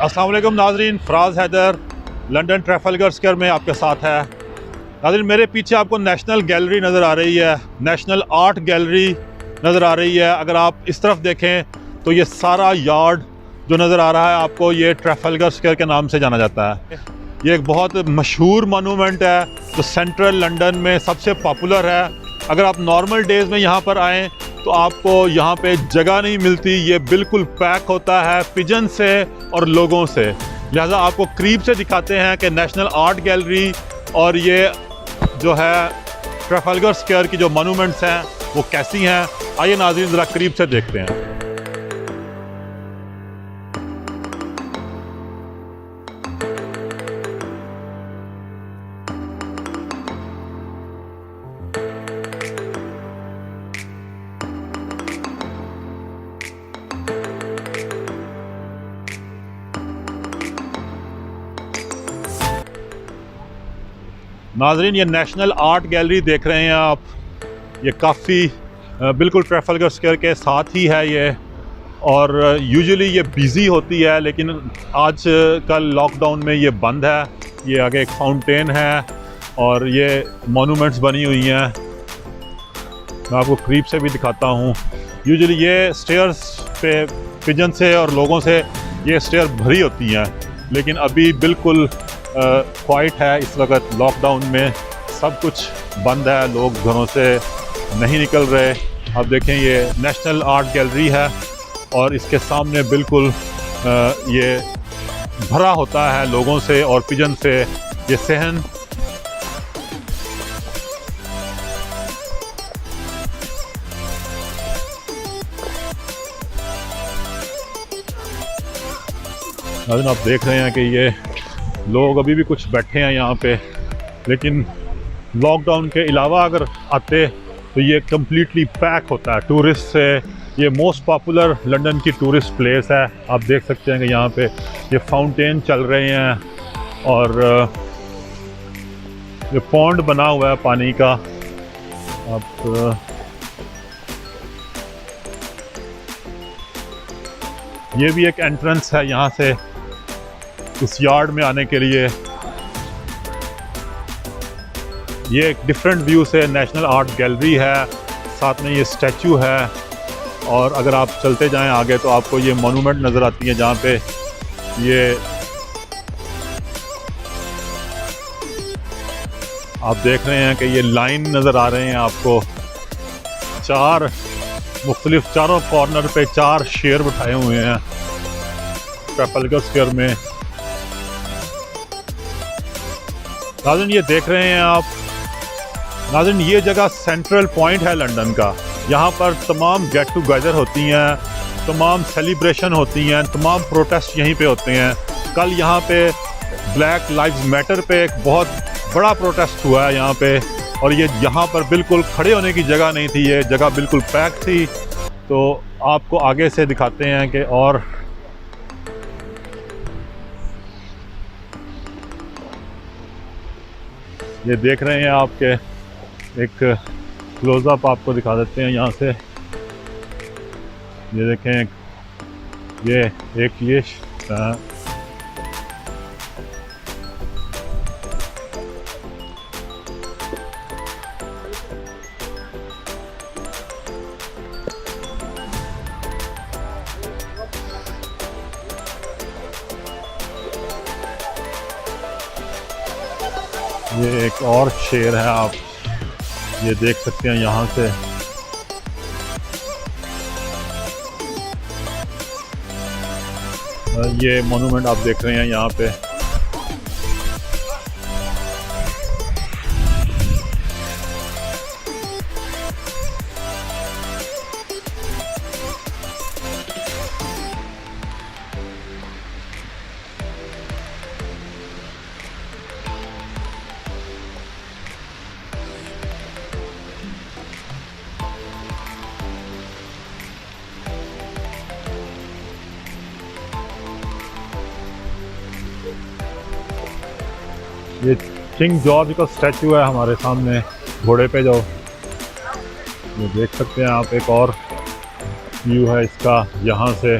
अस्सलाम वालेकुम नाजरीन, Faraz Haider London Trafalgar Square में आपके साथ है। नाजरीन, मेरे पीछे आपको नेशनल गैलरी नज़र आ रही है, नेशनल आर्ट गैलरी नज़र आ रही है। अगर आप इस तरफ देखें तो ये सारा यार्ड जो नज़र आ रहा है आपको, ये ट्रैफलगर स्क्वायर के नाम से जाना जाता है। ये एक बहुत मशहूर मोनूमेंट है जो सेंट्रल लंदन में सबसे पॉपुलर है। अगर आप नॉर्मल डेज़ में यहाँ पर आएँ तो आपको यहाँ पे जगह नहीं मिलती, ये बिल्कुल पैक होता है पिजन से और लोगों से। लिहाजा आपको करीब से दिखाते हैं कि नेशनल आर्ट गैलरी और ये जो है ट्रैफलगर स्क्वायर की जो मोनूमेंट्स हैं वो कैसी हैं। आइए नाज़रीन ज़रा करीब से देखते हैं। नाजरीन, ये नेशनल आर्ट गैलरी देख रहे हैं आप, ये काफ़ी बिल्कुल ट्रैफलगर स्क्वायर के साथ ही है ये, और यूजुअली ये बिज़ी होती है लेकिन आज कल लॉकडाउन में ये बंद है। ये आगे एक फाउंटेन है और ये मोनूमेंट्स बनी हुई हैं, मैं आपको करीब से भी दिखाता हूँ। यूजुअली ये स्टेयर्स पे पिजन से और लोगों से ये स्टेयर भरी होती हैं, लेकिन अभी बिल्कुल क्वाइट है। इस वक्त लॉकडाउन में सब कुछ बंद है, लोग घरों से नहीं निकल रहे। अब देखें, ये नेशनल आर्ट गैलरी है और इसके सामने बिल्कुल ये भरा होता है लोगों से और पिजन से। ये सहन आप देख रहे हैं कि ये लोग अभी भी कुछ बैठे हैं यहाँ पे, लेकिन लॉकडाउन के अलावा अगर आते तो ये कम्प्लीटली पैक होता है टूरिस्ट से। ये मोस्ट पॉपुलर लंदन की टूरिस्ट प्लेस है। आप देख सकते हैं कि यहाँ पे ये फाउंटेन चल रहे हैं और ये पॉन्ड बना हुआ है पानी का। अब ये भी एक एंट्रेंस है यहाँ से इस यार्ड में आने के लिए। ये एक डिफरेंट व्यू से नेशनल आर्ट गैलरी है, साथ में ये स्टैचू है, और अगर आप चलते जाएं आगे तो आपको ये मोनूमेंट नज़र आती है जहाँ पे ये आप देख रहे हैं कि ये लाइन नज़र आ रहे हैं आपको। चार मुख्तलिफ चारों कॉर्नर पे 4 शेर बिठाए हुए हैं ट्रैफलगर स्क्वायर में। नाज़रीन, ये देख रहे हैं आप, नाज़रीन ये जगह सेंट्रल पॉइंट है लंदन का। यहाँ पर तमाम गेट टुगेदर होती हैं, तमाम सेलिब्रेशन होती हैं, तमाम प्रोटेस्ट यहीं पे होते हैं। कल यहाँ पे ब्लैक लाइव्स मैटर पे एक बहुत बड़ा प्रोटेस्ट हुआ है यहाँ पे, और ये यहाँ पर बिल्कुल खड़े होने की जगह नहीं थी, ये जगह बिल्कुल पैक थी। तो आपको आगे से दिखाते हैं कि और ये देख रहे हैं आपके एक क्लोज़अप आपको दिखा देते हैं यहाँ से। ये देखें, ये एक ये एक और शेर है, आप ये देख सकते हैं यहाँ से। ये मोनूमेंट आप देख रहे हैं यहाँ पे। ये किंग जॉर्ज का स्टैचू है हमारे सामने, घोड़े पे जो ये देख सकते हैं आप। एक और व्यू है इसका यहाँ से।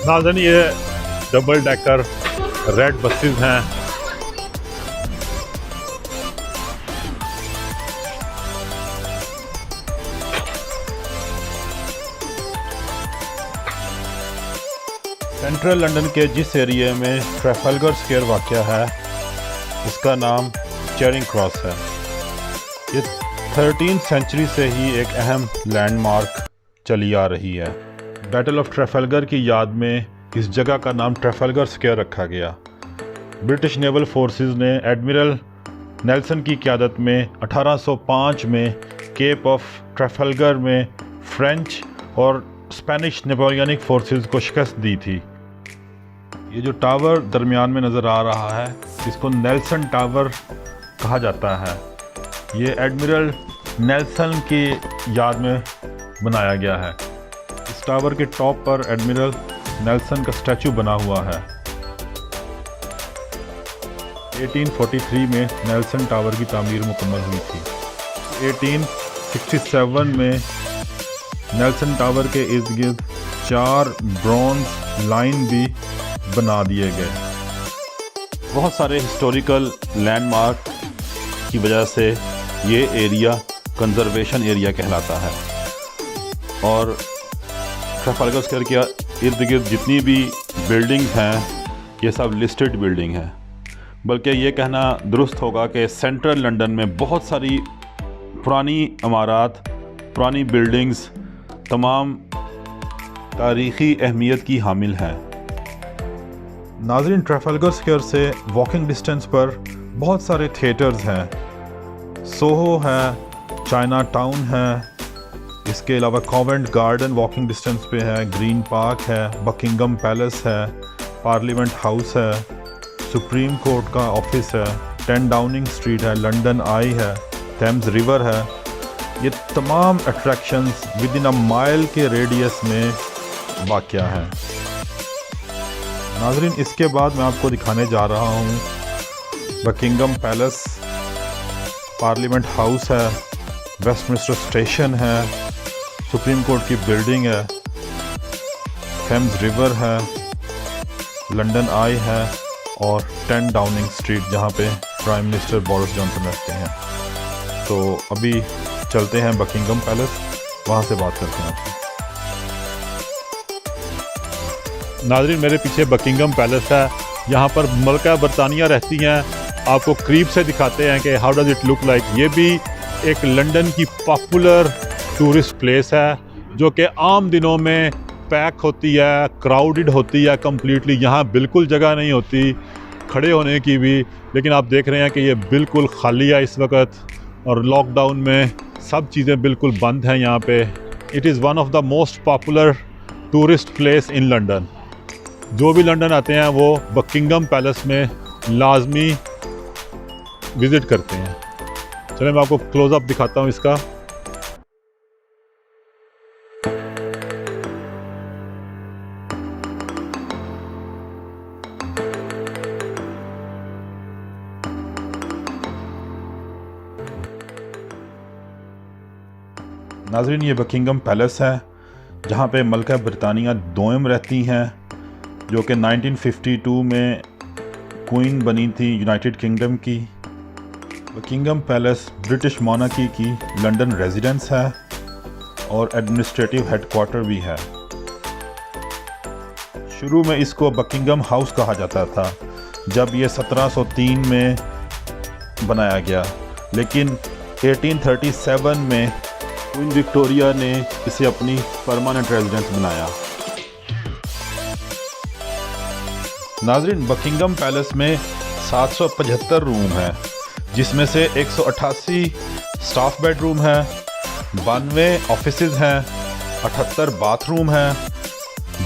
नाज़रीन ये डबल डेकर रेड बसेस हैं। सेंट्रल लंदन के जिस एरिया में ट्रैफलगर स्क्वायर वाक़या है उसका नाम चेरिंग क्रॉस है। ये 13th सेंचुरी से ही एक अहम लैंडमार्क चली आ रही है। बैटल ऑफ ट्रैफलगर की याद में इस जगह का नाम ट्रैफलगर स्क्वायर रखा गया। ब्रिटिश नेवल फोर्सेस ने एडमिरल नेल्सन की क़यादत में 1805 में केप ऑफ ट्रैफलगर में फ्रेंच और स्पेनिश नेपोलियनिक फोर्सेस को शिकस्त दी थी। ये जो टावर दरमियान में नज़र आ रहा है इसको नेल्सन टावर कहा जाता है। ये एडमिरल नेल्सन की याद में बनाया गया है। इस टावर के टॉप पर एडमिरल नेल्सन का स्टैचू बना हुआ है। 1843 में नेल्सन टावर की तामीर मुकम्मल हुई थी। 1867 में नेल्सन टावर के इर्द गिर्द 4 ब्रॉन्ज लाइन भी बना दिए गए। बहुत सारे हिस्टोरिकल लैंडमार्क की वजह से ये एरिया कंजर्वेशन एरिया कहलाता है और ट्रैफलगर स्क्वायर के इर्द गिर्द जितनी भी बिल्डिंग्स हैं ये सब लिस्टेड बिल्डिंग हैं। बल्कि ये कहना दुरुस्त होगा कि सेंट्रल लंदन में बहुत सारी पुरानी इमारत, पुरानी बिल्डिंग्स तमाम तारीख़ी अहमियत की हामिल हैं। नाज़रीन ट्रैफलगर स्क्वायर से वॉकिंग डिस्टेंस पर बहुत सारे थिएटर्स हैं। सोहो है, चाइना टाउन है, इसके अलावा कॉवेंट गार्डन वॉकिंग डिस्टेंस पे है, ग्रीन पार्क है, बकिंगम पैलेस है, पार्लियामेंट हाउस है, सुप्रीम कोर्ट का ऑफिस है, 10 डाउनिंग स्ट्रीट है, लंदन आई है, थेम्स रिवर है। ये तमाम attractions with in a mile के रेडियस में वाक़या है। नाज़रीन इसके बाद मैं आपको दिखाने जा रहा हूँ बकिंगम पैलेस, पार्लियामेंट हाउस है, वेस्टमिंस्टर स्टेशन है, सुप्रीम कोर्ट की बिल्डिंग है, थेम्स रिवर है, लंदन आई है और 10 डाउनिंग स्ट्रीट जहाँ पे प्राइम मिनिस्टर बोरिस जॉनसन रहते हैं। तो अभी चलते हैं बकिंगम पैलेस, वहाँ से बात करते हैं आपसे। नाज़रीन मेरे पीछे बकिंगम पैलेस है, यहाँ पर मलका बरतानिया रहती हैं। आपको करीब से दिखाते हैं कि how does it look like. ये भी एक लंदन की पॉपुलर टूरिस्ट प्लेस है जो कि आम दिनों में पैक होती है, क्राउडेड होती है कम्प्लीटली। यहाँ बिल्कुल जगह नहीं होती खड़े होने की भी, लेकिन आप देख रहे हैं कि ये बिल्कुल खाली है इस वक्त और लॉकडाउन में सब चीज़ें बिल्कुल बंद हैं यहाँ पे। It is one of the most popular tourist place in London. जो भी लंदन आते हैं वो बकिंगम पैलेस में लाजमी विज़िट करते हैं। चलिए मैं आपको क्लोज़अप दिखाता हूँ इसका। नाज़रीन ये बकिंगम पैलेस है जहाँ पे मलका बरतानिया दोयम रहती हैं, जो कि 1952 में क्वीन बनी थी यूनाइटेड किंगडम की। बकिंगम पैलेस ब्रिटिश मोनार्की की लंदन रेजिडेंस है और एडमिनिस्ट्रेटिव हेडक्वार्टर भी है। शुरू में इसको बकिंगम हाउस कहा जाता था जब ये 1703 में बनाया गया, लेकिन 1837 में क्वीन विक्टोरिया ने इसे अपनी परमानेंट रेजिडेंस बनाया। नाज़रीन बकिंगम पैलेस में 775 रूम है, जिसमें से 188 स्टाफ बेडरूम है, 92 ऑफिसेज हैं, 78 बाथरूम हैं,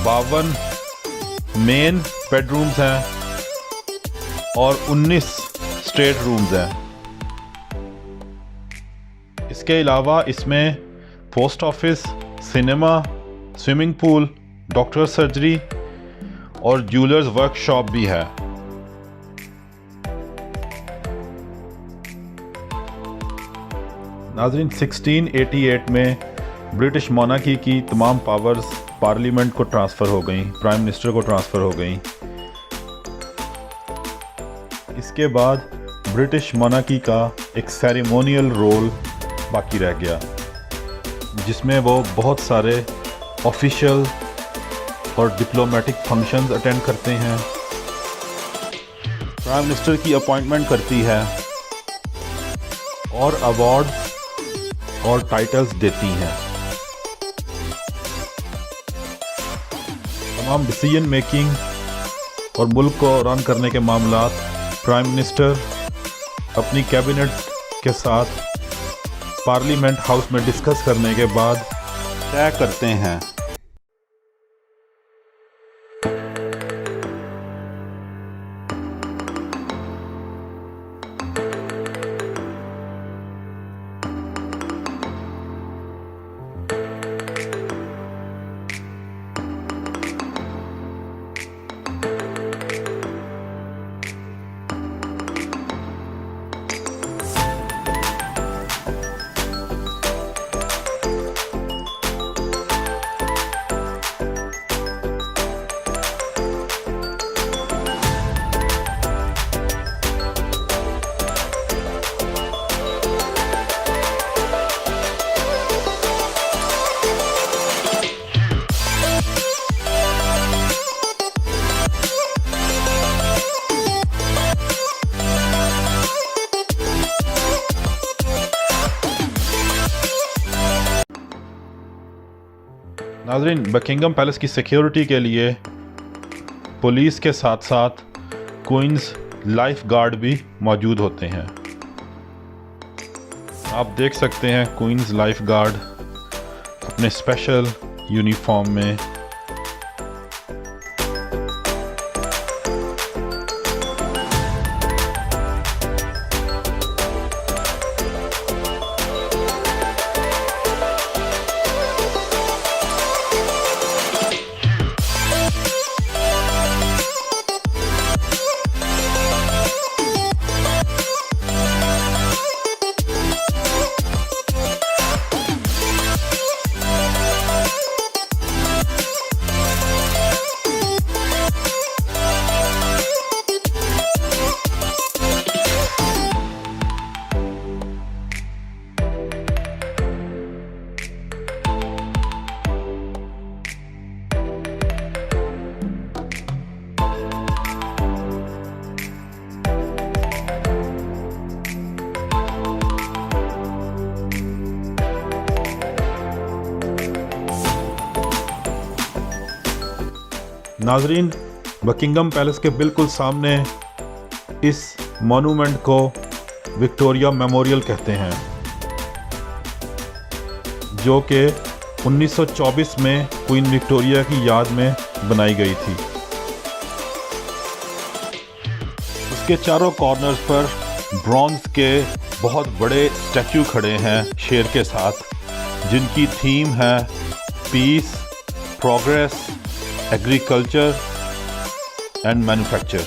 52 मेन बेडरूम्स हैं और 19 स्टेट रूम्स हैं। इसके अलावा इसमें post office, cinema, swimming pool, doctor surgery और ज्वेलर्स वर्कशॉप भी है। नाज़रीन 1688 में ब्रिटिश मोनार्की की तमाम पावर्स पार्लियामेंट को ट्रांसफ़र हो गई, प्राइम मिनिस्टर को ट्रांसफ़र हो गई। इसके बाद ब्रिटिश मोनार्की का एक सेरेमोनियल रोल बाकी रह गया, जिसमें वो बहुत सारे ऑफिशियल और डिप्लोमेटिक फंक्शंस अटेंड करते हैं, प्राइम मिनिस्टर की अपॉइंटमेंट करती है और अवार्ड्स और टाइटल्स देती हैं। तमाम डिसीजन मेकिंग और मुल्क को रन करने के मामलात प्राइम मिनिस्टर अपनी कैबिनेट के साथ पार्लियामेंट हाउस में डिस्कस करने के बाद तय करते हैं। नाज़रीन, बकिंगम पैलेस की सिक्योरिटी के लिए पुलिस के साथ साथ क्वींस लाइफ गार्ड भी मौजूद होते हैं। आप देख सकते हैं क्वींस लाइफ गार्ड अपने स्पेशल यूनिफॉर्म में। नाजरीन, बकिंगम पैलेस के बिल्कुल सामने इस मॉन्यूमेंट को विक्टोरिया मेमोरियल कहते हैं, जो कि 1924 में क्वीन विक्टोरिया की याद में बनाई गई थी। उसके चारों कॉर्नर्स पर ब्रॉन्ज के बहुत बड़े स्टैचू खड़े हैं शेर के साथ, जिनकी थीम है peace, progress, agriculture and manufacture.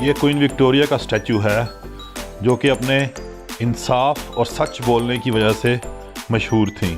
ये क्वीन विक्टोरिया का स्टैचू है जो कि अपने इंसाफ और सच बोलने की वजह से मशहूर थी।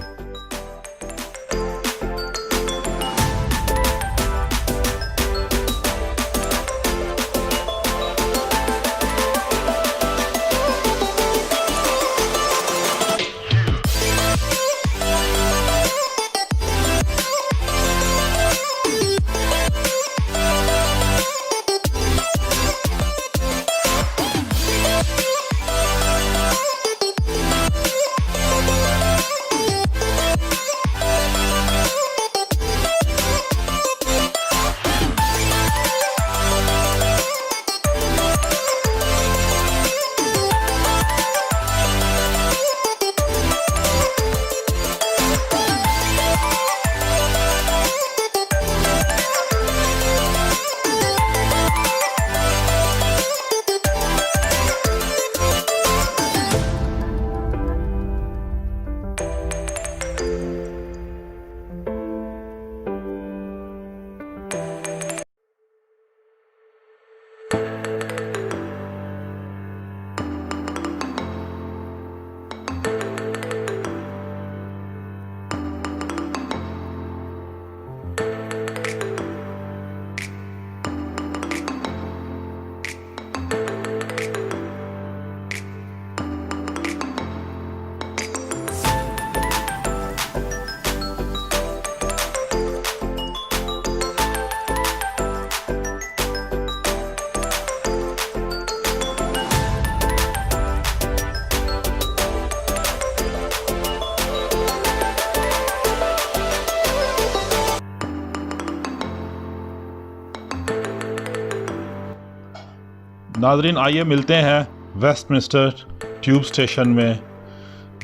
नाजरीन, आइए मिलते हैं वेस्टमिंस्टर ट्यूब स्टेशन में,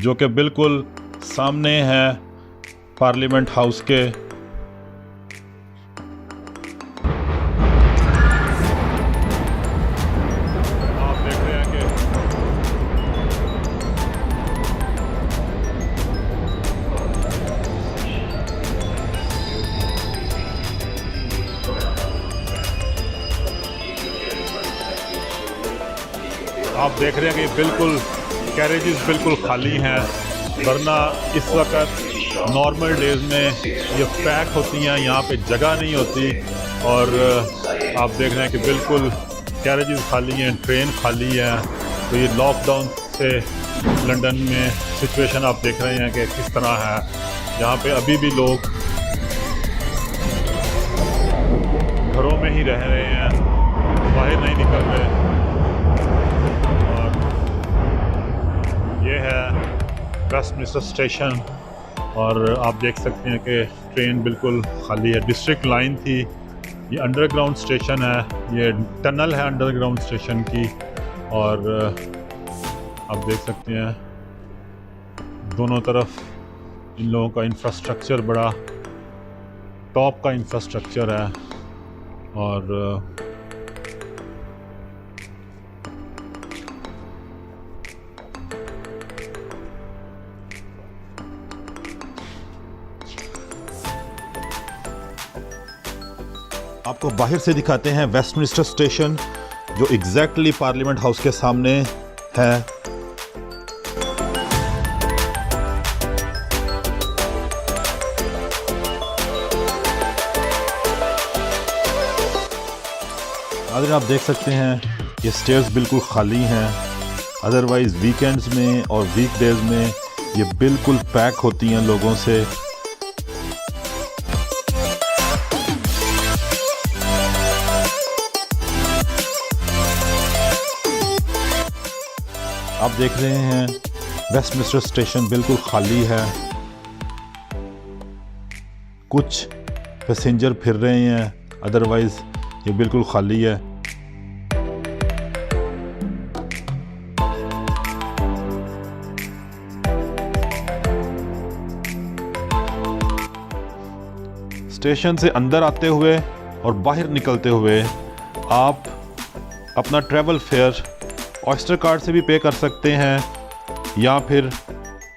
जो कि बिल्कुल सामने है पार्लियामेंट हाउस के। आप देख रहे हैं कि बिल्कुल कैरेजेस बिल्कुल खाली हैं, वरना इस वक्त नॉर्मल डेज़ में ये पैक होती हैं, यहाँ पे जगह नहीं होती। और आप देख रहे हैं कि बिल्कुल कैरेजेस खाली हैं, ट्रेन खाली है। तो ये लॉकडाउन से लंदन में सिचुएशन आप देख रहे हैं कि किस तरह है। यहाँ पे अभी भी लोग घरों में ही रह रहे हैं, बाहर नहीं निकल रहे। ये है वेस्टमिंस्टर स्टेशन और आप देख सकते हैं कि ट्रेन बिल्कुल खाली है। डिस्ट्रिक्ट लाइन थी, ये अंडरग्राउंड स्टेशन है, ये टनल है अंडरग्राउंड स्टेशन की। और आप देख सकते हैं दोनों तरफ इन लोगों का इंफ्रास्ट्रक्चर बड़ा टॉप का इंफ्रास्ट्रक्चर है। और आपको बाहर से दिखाते हैं वेस्टमिंस्टर स्टेशन, जो एग्जैक्टली पार्लियामेंट हाउस के सामने है। अगर आप देख सकते हैं ये स्टेयर्स बिल्कुल खाली हैं, अदरवाइज़ वीकेंड्स में और वीकडेज में ये बिल्कुल पैक होती हैं लोगों से। आप देख रहे हैं वेस्टमिंस्टर स्टेशन बिल्कुल खाली है, कुछ पैसेंजर फिर रहे हैं, अदरवाइज़ ये बिल्कुल खाली है। स्टेशन से अंदर आते हुए और बाहर निकलते हुए आप अपना ट्रैवल फेयर ऑयस्टर कार्ड से भी पे कर सकते हैं, या फिर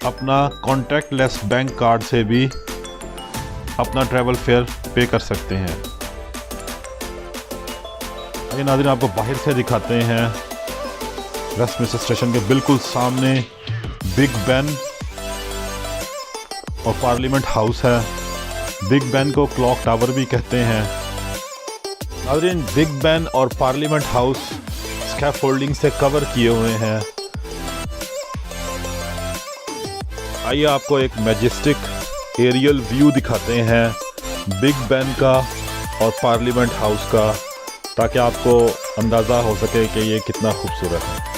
अपना कॉन्टैक्टलेस बैंक कार्ड से भी अपना ट्रैवल फेयर पे कर सकते हैं। आइए नाज़रीन, आपको बाहर से दिखाते हैं वेस्टमिंस्टर स्टेशन के बिल्कुल सामने बिग बेन और पार्लियामेंट हाउस है। बिग बेन को क्लॉक टावर भी कहते हैं। नाज़रीन, बिग बेन और पार्लियामेंट हाउस स्कैफोल्डिंग से कवर किए हुए हैं। आइए आपको एक मैजेस्टिक एरियल व्यू दिखाते हैं बिग बेन का और पार्लियामेंट हाउस का, ताकि आपको अंदाज़ा हो सके कि ये कितना खूबसूरत है।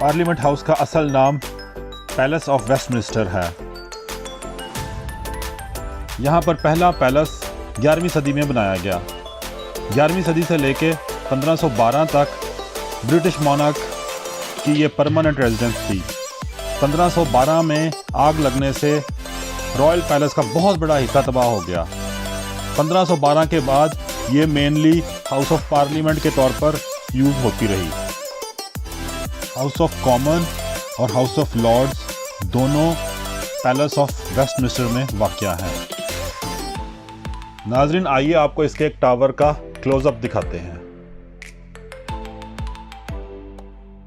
पार्लियामेंट हाउस का असल नाम पैलेस ऑफ वेस्टमिंस्टर है। यहाँ पर पहला पैलेस 11वीं सदी में बनाया गया। 11वीं सदी से लेके 1512 तक ब्रिटिश मोनार्क की ये परमानेंट रेजिडेंस थी। 1512 में आग लगने से रॉयल पैलेस का बहुत बड़ा हिस्सा तबाह हो गया। 1512 के बाद ये मेनली हाउस ऑफ पार्लियामेंट के तौर पर यूज़ होती रही। हाउस ऑफ कॉमन और हाउस ऑफ लॉर्ड्स दोनों पैलेस ऑफ वेस्टमिंस्टर में वाक़या हैं। नाजरीन, आइए आपको इसके एक टावर का क्लोजअप दिखाते हैं।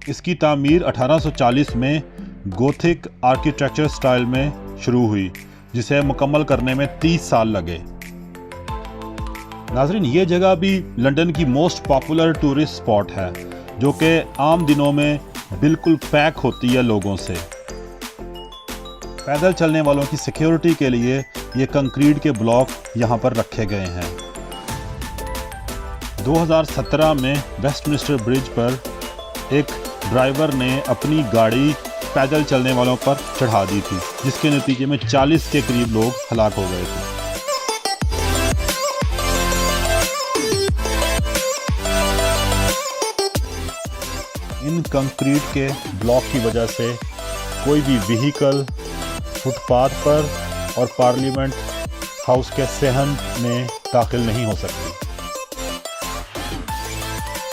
इसकी तामीर 1840 में गोथिक आर्किटेक्चर स्टाइल में शुरू हुई, जिसे मुकम्मल करने में 30 साल लगे। नाजरीन, ये जगह भी लंदन की मोस्ट पॉपुलर टूरिस्ट स्पॉट है, जो कि आम दिनों में बिल्कुल पैक होती है लोगों से। पैदल चलने वालों की सिक्योरिटी के लिए ये कंक्रीट के ब्लॉक यहाँ पर रखे गए हैं। 2017 में वेस्टमिंस्टर ब्रिज पर एक ड्राइवर ने अपनी गाड़ी पैदल चलने वालों पर चढ़ा दी थी, जिसके नतीजे में 40 के करीब लोग हलाक हो गए थे। इन कंक्रीट के ब्लॉक की वजह से कोई भी व्हीकल फुटपाथ पर और पार्लियामेंट हाउस के सहन में दाखिल नहीं हो सकती।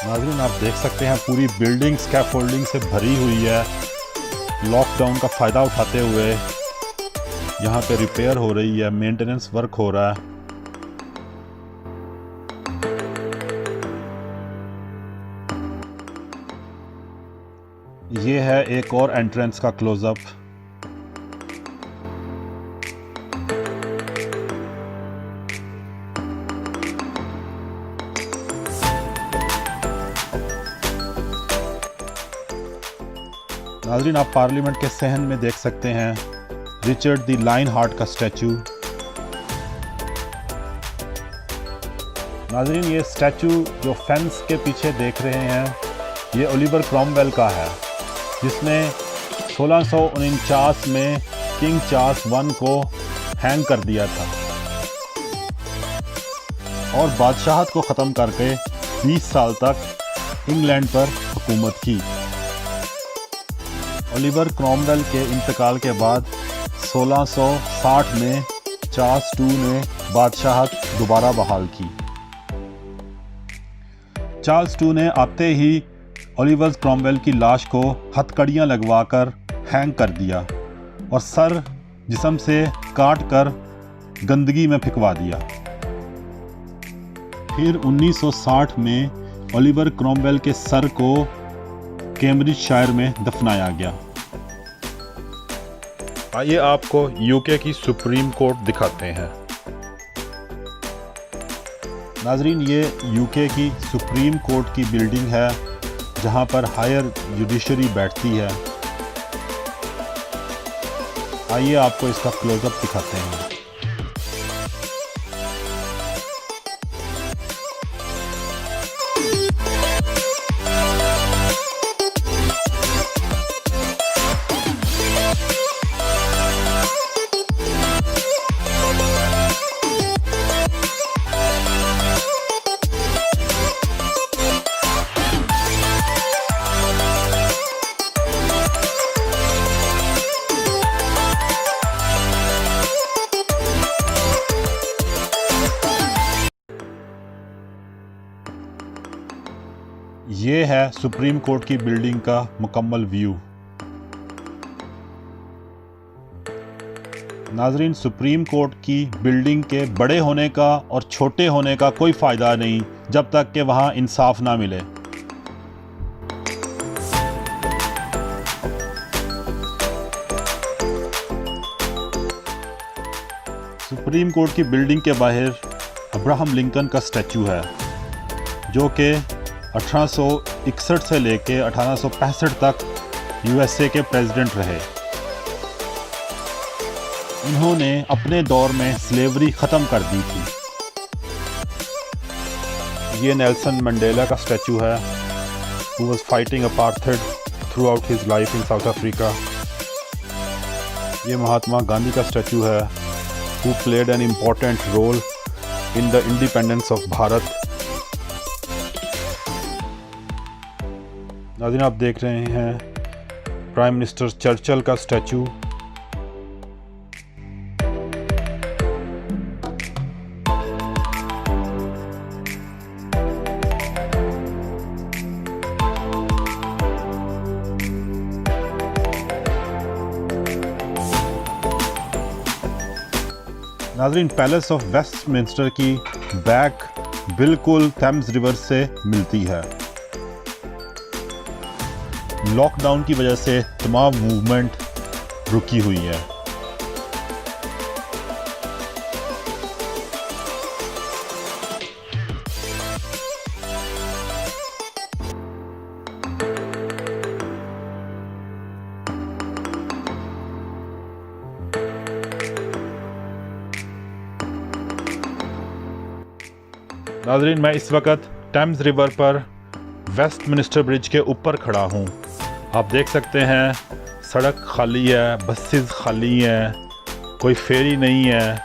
नाज़रीन, आप देख सकते हैं पूरी बिल्डिंग स्कैफोल्डिंग से भरी हुई है। लॉकडाउन का फ़ायदा उठाते हुए यहाँ पे रिपेयर हो रही है, मेंटेनेंस वर्क हो रहा है। ये है एक और एंट्रेंस का क्लोजअप। नाज़रीन, आप पार्लियामेंट के सहन में देख सकते हैं रिचर्ड द लायन हार्ट का स्टैचू। नाज़रीन, ये स्टैचू जो फेंस के पीछे देख रहे हैं, ये ओलिवर क्रॉमवेल का है, जिसने 1649 में किंग चार्ल्स I को हैंग कर दिया था और बादशाहत को ख़त्म करके 20 साल तक इंग्लैंड पर हुकूमत की। ओलिवर क्रॉमवेल के इंतकाल के बाद 1660 में चार्ल्स II ने बादशाहत दोबारा बहाल की। चार्ल्स II ने आते ही ओलिवर क्रॉमवेल की लाश को हथकड़ियाँ लगवाकर हैंग कर दिया और सर जिस्म से काट कर गंदगी में फेंकवा दिया। फिर 1960 में ओलिवर क्रॉमवेल के सर को कैम्ब्रिजशायर में दफनाया गया। आइए आपको यूके की सुप्रीम कोर्ट दिखाते हैं। नाजरीन, ये यूके की सुप्रीम कोर्ट की बिल्डिंग है, जहां पर हायर जुडिशरी बैठती है। आइए आपको इसका क्लोजअप दिखाते हैं। ये है सुप्रीम कोर्ट की बिल्डिंग का मुकम्मल व्यू। नाजरीन, सुप्रीम कोर्ट की बिल्डिंग के बड़े होने का और छोटे होने का कोई फ़ायदा नहीं जब तक कि वहाँ इंसाफ ना मिले। सुप्रीम कोर्ट की बिल्डिंग के बाहर अब्राहम लिंकन का स्टैचू है, जो कि 1861 से लेके 1865 तक यूएसए के प्रेसिडेंट रहे। इन्होंने अपने दौर में स्लेवरी ख़त्म कर दी थी। ये नेल्सन मंडेला का स्टैचू है, who was fighting apartheid throughout his life in South Africa। ये महात्मा गांधी का स्टैचू है, who played an important role in the independence of Bharat. नाज़रीन, आप देख रहे हैं प्राइम मिनिस्टर चर्चिल का स्टैचू। नाज़रीन, पैलेस ऑफ वेस्टमिंस्टर की बैक बिल्कुल थेम्स रिवर से मिलती है। लॉकडाउन की वजह से तमाम मूवमेंट रुकी हुई है। नाज़रीन, मैं इस वक्त टेम्स रिवर पर वेस्टमिंस्टर ब्रिज के ऊपर खड़ा हूँ। आप देख सकते हैं सड़क खाली है, बसेस खाली हैं, कोई फेरी नहीं है,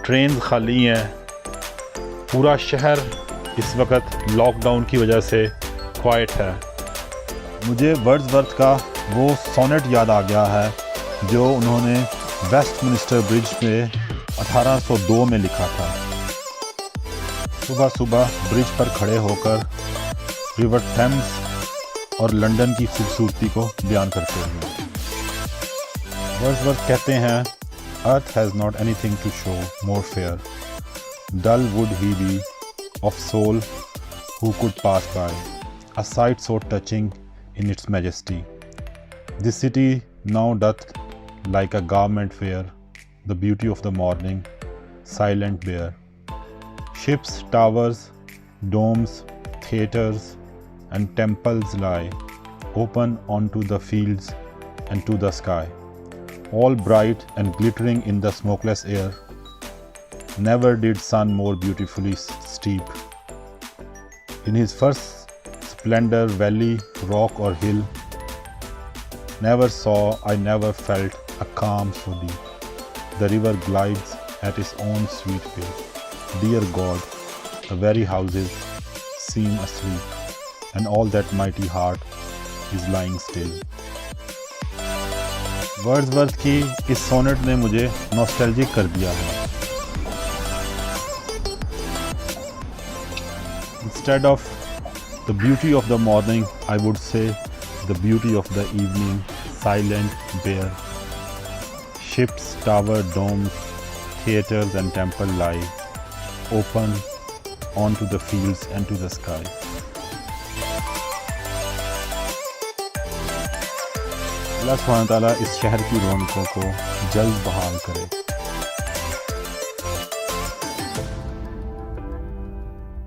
ट्रेन खाली हैं। पूरा शहर इस वक्त लॉकडाउन की वजह से क्वाइट है। मुझे वर्ड्सवर्थ का वो सोनेट याद आ गया है जो उन्होंने वेस्टमिंस्टर ब्रिज में 1802 में लिखा था। सुबह सुबह ब्रिज पर खड़े होकर रिवर थेम्स और लंदन की खूबसूरती को बयान करते हुए वर्ड्सवर्थ कहते हैं, earth has not anything to show more fair, dull would he be of soul who could pass by, a sight so touching in its majesty, this city now doth like a garment wear, the beauty of the morning silent bare, ships, towers, domes, theatres and temples lie open onto the fields and to the sky, all bright and glittering in the smokeless air. Never did sun more beautifully steep. In his first splendor, valley, rock or hill, never saw, I never felt a calm so deep. The river glides at its own sweet way. Dear God, the very houses seem asleep, and all that mighty heart is lying still. Wordsworth की इस sonnet ने मुझे nostalgic कर दिया है। Instead of the beauty of the morning, I would say the beauty of the evening, silent, bare. Ships, tower, domes, theatres and temple lie open onto the fields and to the sky. अल्लाह सुब्हान तआला इस शहर की रौनकों को जल्द बहाल करे।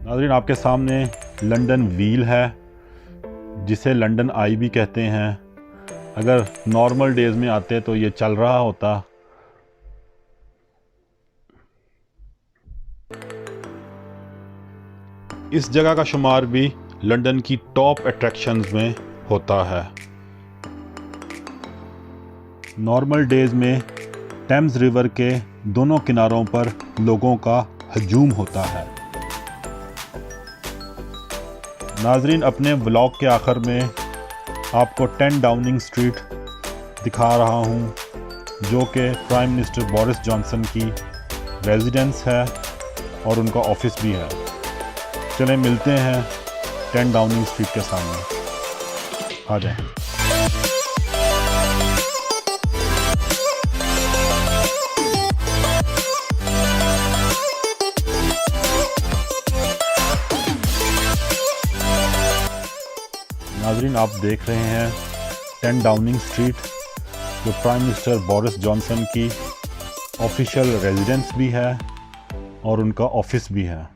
नाज़रीन, आपके सामने लंदन व्हील है, जिसे लंदन आई भी कहते हैं। अगर नॉर्मल डेज में आते तो ये चल रहा होता। इस जगह का शुमार भी लंदन की टॉप अट्रैक्शंस में होता है। नॉर्मल डेज में टेम्स रिवर के दोनों किनारों पर लोगों का हजूम होता है। नाजरीन, अपने व्लॉग के आखिर में आपको 10 डाउनिंग स्ट्रीट दिखा रहा हूँ, जो कि प्राइम मिनिस्टर बोरिस जॉनसन की रेजिडेंस है और उनका ऑफिस भी है। चलें मिलते हैं 10 डाउनिंग स्ट्रीट के सामने। आ जाएं। नाजरीन, आप देख रहे हैं 10 डाउनिंग स्ट्रीट, जो प्राइम मिनिस्टर बोरिस जॉनसन की ऑफिशियल रेजिडेंस भी है और उनका ऑफिस भी है।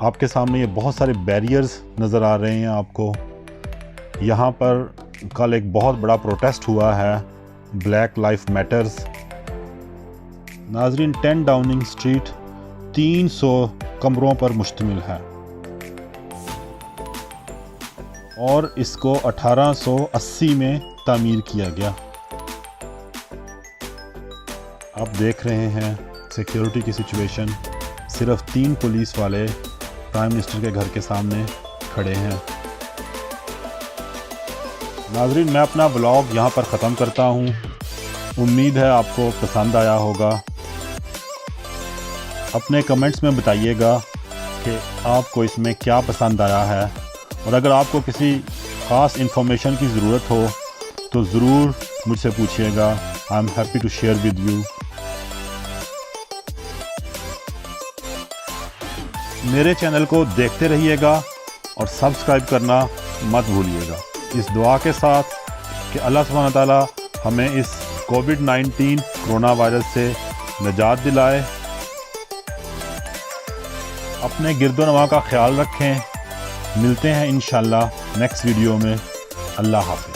आपके सामने ये बहुत सारे बैरियर्स नज़र आ रहे हैं आपको। यहाँ पर कल एक बहुत बड़ा प्रोटेस्ट हुआ है, ब्लैक लाइफ मैटर्स। नाजरीन, 10 डाउनिंग स्ट्रीट 300 कमरों पर मुश्तमिल है और इसको 1880 में तामीर किया गया। आप देख रहे हैं सिक्योरिटी की सिचुएशन। सिर्फ 3 पुलिस वाले प्राइम मिनिस्टर के घर के सामने खड़े हैं। नाजरीन, मैं अपना व्लॉग यहाँ पर ख़त्म करता हूँ। उम्मीद है आपको पसंद आया होगा। अपने कमेंट्स में बताइएगा कि आपको इसमें क्या पसंद आया है, और अगर आपको किसी ख़ास इन्फॉर्मेशन की ज़रूरत हो तो ज़रूर मुझसे पूछिएगा। I am happy to share with you. मेरे चैनल को देखते रहिएगा और सब्सक्राइब करना मत भूलिएगा, इस दुआ के साथ कि अल्लाह सुब्हान ताला हमें इस कोविड-19 कोरोना वायरस से निजात दिलाए। अपने गिरदोनवा का ख्याल रखें। मिलते हैं इंशाल्लाह नेक्स्ट वीडियो में। अल्लाह हाफ़िज़।